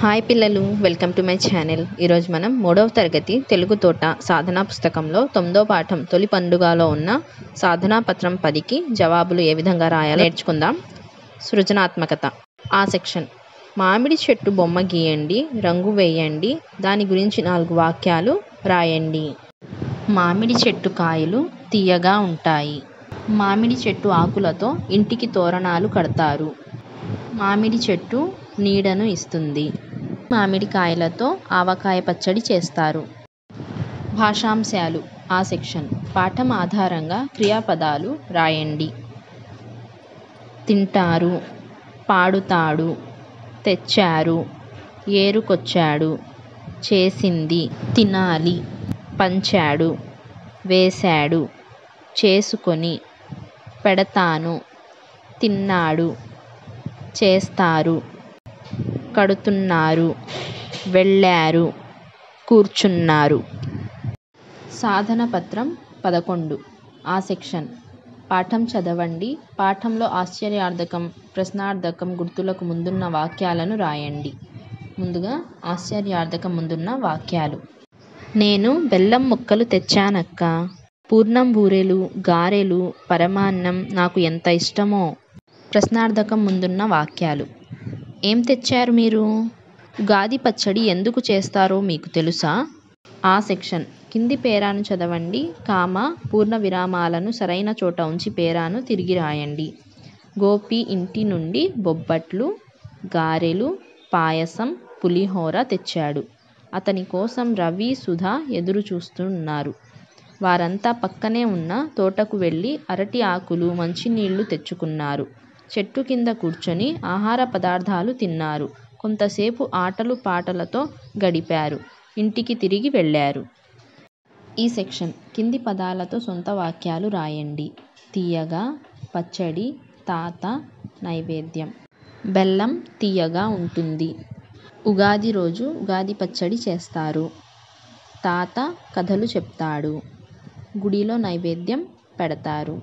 Hi పిల్లలు, welcome to my channel. ఈరోజు మనం 3వ తరగతి తెలుగు తోట సాధనా పుస్తకంలో 9వ పాఠం తొలి పండుగలో ఉన్న సాధనా పత్రం 10కి జవాబులు ఏ విధంగా రాయాలో నేర్చుకుందాం. సృజనాత్మకత. ఆ సెక్షన్. మామిడి చెట్టు బొమ్మ గీయండి, రంగు వేయండి, దాని గురించి 4 వాక్యాలు రాయండి. మామిడి చెట్టు కాయలు తీయగా ఉంటాయి. మామిడి చెట్టు ఆకులతో ఇంటికి తోరణాలు కడతారు. మామిడి చెట్టు నీడను ఇస్తుంది. మామిడి కాయలతో ఆవకాయ పచ్చడి చేస్తారు. భాషాంశాలు. ఆ సెక్షన్. పాఠం ఆధారంగా క్రియాపదాలు రాయండి. తింటారు, పాడుతాడు, తెచ్చారు, ఏరుకొచ్చాడు, చేసింది, తినాలి, పంచాడు, వేశాడు, చేసుకొని, పెడతాను, తిన్నాడు, చేస్తారు, కడుతున్నారు, వెళ్ళారు, కూర్చున్నారు. సాధన పత్రం 11. ఆ సెక్షన్. పాఠం చదవండి. పాఠంలో ఆశ్చర్యార్థకం, ప్రశ్నార్థకం గుర్తులకు ముందున్న వాక్యాలను రాయండి. ముందుగా ఆశ్చర్యార్థకం ముందున్న వాక్యాలు. నేను బెల్లం ముక్కలు తెచ్చానక్క. పూర్ణం బూరెలు, గారెలు, పరమాన్నం నాకు ఎంత ఇష్టమో. ప్రశ్నార్థకం ముందున్న వాక్యాలు. ఏం తెచ్చారు మీరు? ఉగాది పచ్చడి ఎందుకు చేస్తారో మీకు తెలుసా? ఆ సెక్షన్. కింది పేరాను చదవండి, పూర్ణ విరామాలను సరైన చోట ఉంచి పేరాను తిరిగి రాయండి. గోపి ఇంటి నుండి బొబ్బట్లు, గారెలు, పాయసం, పులిహోర తెచ్చాడు. అతని కోసం రవి, సుధ ఎదురు చూస్తున్నారు. వారంతా పక్కనే ఉన్న తోటకు వెళ్ళి అరటి ఆకులు, మంచినీళ్లు తెచ్చుకున్నారు. చెట్టు కింద కూర్చొని ఆహార పదార్థాలు తిన్నారు. కొంతసేపు ఆటలు పాటలతో గడిపారు. ఇంటికి తిరిగి వెళ్ళారు. ఈ సెక్షన్. కింది పదాలతో సొంత వాక్యాలు రాయండి. తీయగా, పచ్చడి, తాత, నైవేద్యం. బెల్లం తీయగా ఉంటుంది. ఉగాది రోజు ఉగాది పచ్చడి చేస్తారు. తాత కథలు చెప్తాడు. గుడిలో నైవేద్యం పెడతారు.